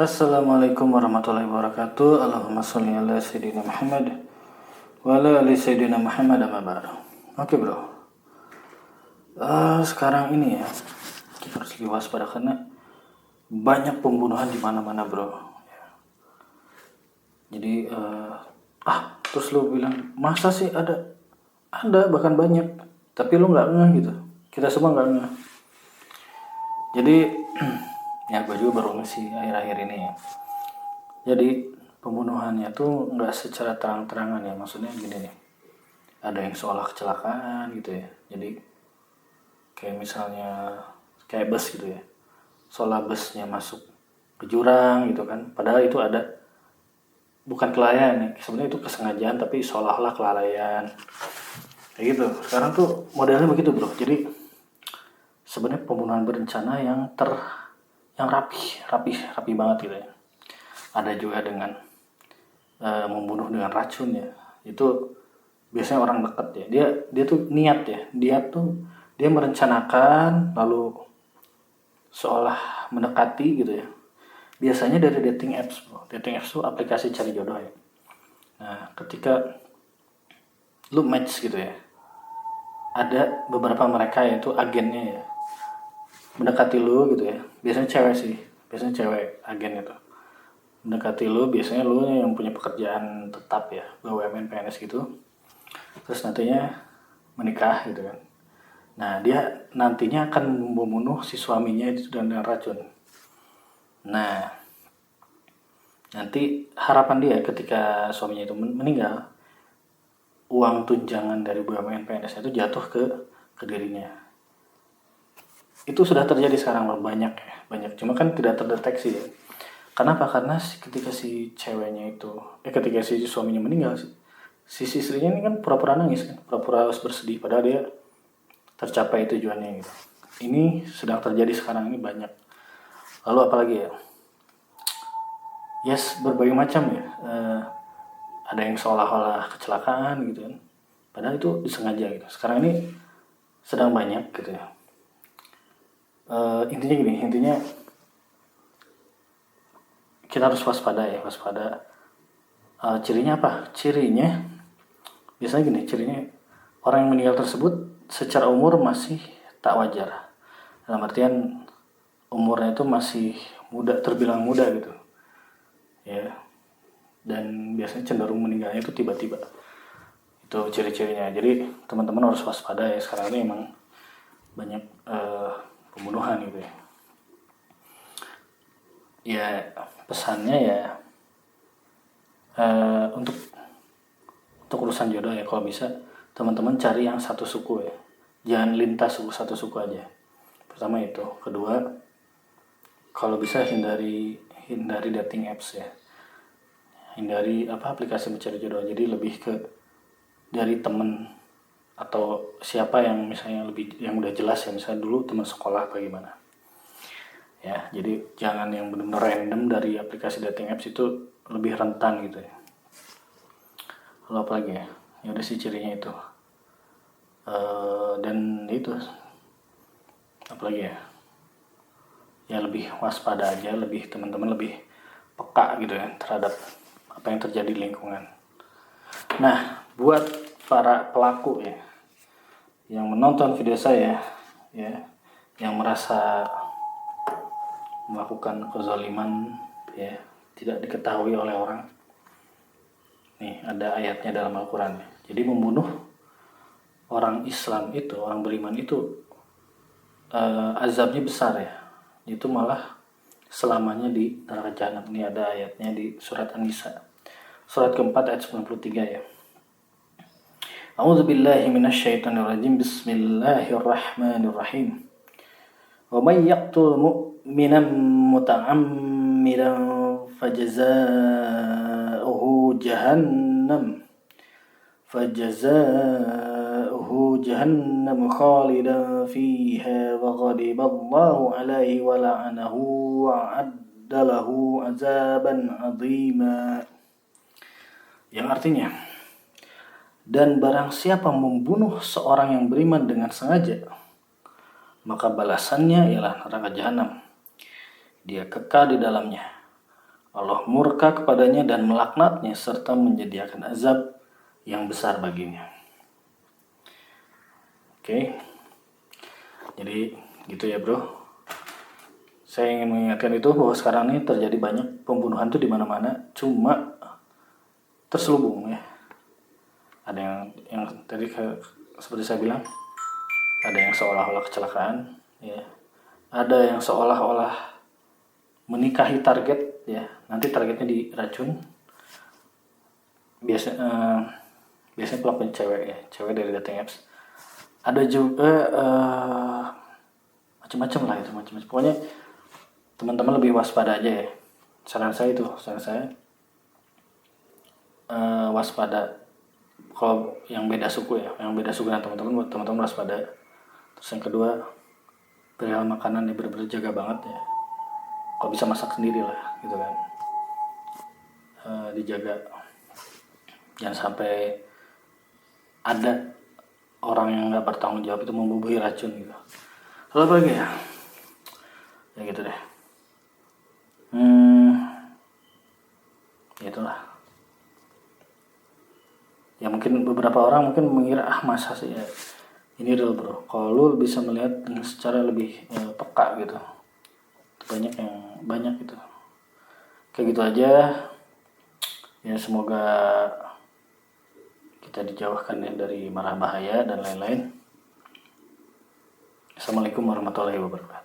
Assalamualaikum warahmatullahi wabarakatuh. Allahumma sholli ala sayyidina Muhammad wa ala ali sayyidina Muhammad amma ba'du. Oke bro, sekarang ini ya kita harus lebih waspada karena banyak pembunuhan di mana-mana bro. Jadi terus lu bilang masa sih ada bahkan banyak, tapi lu nggak ngeh gitu. Kita semua nggak ngeh. Jadi ya gue juga baru ngeh akhir-akhir ini ya. Jadi pembunuhannya tuh nggak secara terang-terangan ya, maksudnya gini nih, ada yang seolah kecelakaan gitu ya. Jadi kayak misalnya kayak bus gitu ya, seolah busnya masuk ke jurang gitu kan, padahal itu ada bukan kelalaian ya, sebenarnya itu kesengajaan tapi seolah-olah kelalaian kayak gitu. Sekarang tuh modelnya begitu bro. Jadi sebenarnya pembunuhan berencana yang rapi banget gitu ya. Ada juga dengan membunuh dengan racun ya. Itu biasanya orang dekat ya. Dia tuh niat ya. Dia merencanakan lalu seolah mendekati gitu ya. Biasanya dari dating apps bro. Dating apps tuh aplikasi cari jodoh ya. Nah, ketika lu match gitu ya, ada beberapa mereka yaitu agennya ya, mendekati lu gitu ya. Biasanya cewek agen itu mendekati lu. Biasanya lu yang punya pekerjaan tetap ya, BUMN PNS gitu, terus nantinya menikah gitu kan. Nah, dia nantinya akan membunuh si suaminya itu dengan racun. Nah, nanti harapan dia ketika suaminya itu meninggal, uang tunjangan dari BUMN PNS itu jatuh ke dirinya. Itu sudah terjadi sekarang banyak. Cuma kan tidak terdeteksi ya. Kenapa? Karena ketika si ceweknya itu, ketika si suaminya meninggal, si istrinya ini kan pura-pura nangis kan, pura-pura harus bersedih, padahal dia tercapai tujuannya gitu. Ini sedang terjadi sekarang ini banyak. Lalu apalagi ya? Yes, berbagai macam ya. Ada yang seolah-olah kecelakaan gitu kan, padahal itu disengaja gitu. Sekarang ini sedang banyak gitu ya. Intinya kita harus waspada. Cirinya apa? Cirinya biasanya gini, cirinya orang yang meninggal tersebut secara umur masih tak wajar. Dalam artian umurnya itu masih muda, terbilang muda gitu ya. Dan biasanya cenderung meninggalnya itu tiba-tiba. Itu ciri-cirinya. Jadi teman-teman harus waspada ya. Sekarang ini emang banyak pembunuhan gitu ya. Ya pesannya ya untuk urusan jodoh ya, kalau bisa teman-teman cari yang satu suku ya, jangan lintas satu suku aja. Pertama itu. Kedua, kalau bisa hindari dating apps ya, hindari aplikasi mencari jodoh. Jadi lebih ke dari temen atau siapa yang misalnya yang udah jelas ya, misalnya dulu teman sekolah bagaimana ya. Jadi jangan yang benar-benar random dari aplikasi dating apps, itu lebih rentan gitu ya. Lalu apa lagi ya? Ya udah sih cirinya itu. Dan itu apa lagi ya? Ya lebih waspada aja, teman-teman lebih peka gitu ya terhadap apa yang terjadi di lingkungan. Nah, buat para pelaku ya yang menonton video saya ya, yang merasa melakukan kezaliman ya, tidak diketahui oleh orang. Nih ada ayatnya dalam Al-Quran. Jadi membunuh orang Islam itu, orang beriman itu azabnya besar ya. Itu malah selamanya di neraka jahanam. Ini ada ayatnya di surat An-Nisa, surat keempat ayat 93 ya. A'udzubillahi minasyaitonirrajim. Bismillahirrahmanirrahim. Wa may yaqtul mu'minan muta'ammidan fajaza'uhu jahannam khalidan fiha wa ghadiballahu alaihi wa la'anahu wa a'adda lahu azaban 'azima. Yang artinya, dan barang siapa membunuh seorang yang beriman dengan sengaja, maka balasannya ialah neraka jahanam. Dia kekal di dalamnya Allah murka kepadanya dan melaknatnya serta menyediakan azab yang besar baginya. Oke. Jadi gitu ya, Bro. Saya ingin mengingatkan itu bahwa sekarang ini terjadi banyak pembunuhan tuh di mana-mana, cuma terselubung ya. Ada yang tadi seperti saya bilang, ada yang seolah-olah kecelakaan, ya. Ada yang seolah-olah menikahi target, ya. Nanti targetnya diracun. Biasanya pelakunya cewek ya, cewek dari dating apps. Ada juga macam-macam lah itu, macam-macam. Pokoknya teman-teman lebih waspada aja ya. Saran saya waspada. Kalau yang beda suku dengan teman-teman waspada. Terus yang kedua, perihal makanan ya bener-bener jaga banget ya. Kalau bisa masak sendiri lah gitu kan. Dijaga, jangan sampai ada orang yang nggak bertanggung jawab itu membubuhi racun gitu. Lalu apa lagi ya? Ya gitu deh. Ya itulah. Ya mungkin beberapa orang mungkin mengira masa sih ya. Ini real, Bro. Kalau lu bisa melihat dengan secara lebih peka gitu. Banyak gitu. Kayak gitu aja. Ya semoga kita dijauhkan ya dari mara bahaya dan lain-lain. Assalamualaikum warahmatullahi wabarakatuh.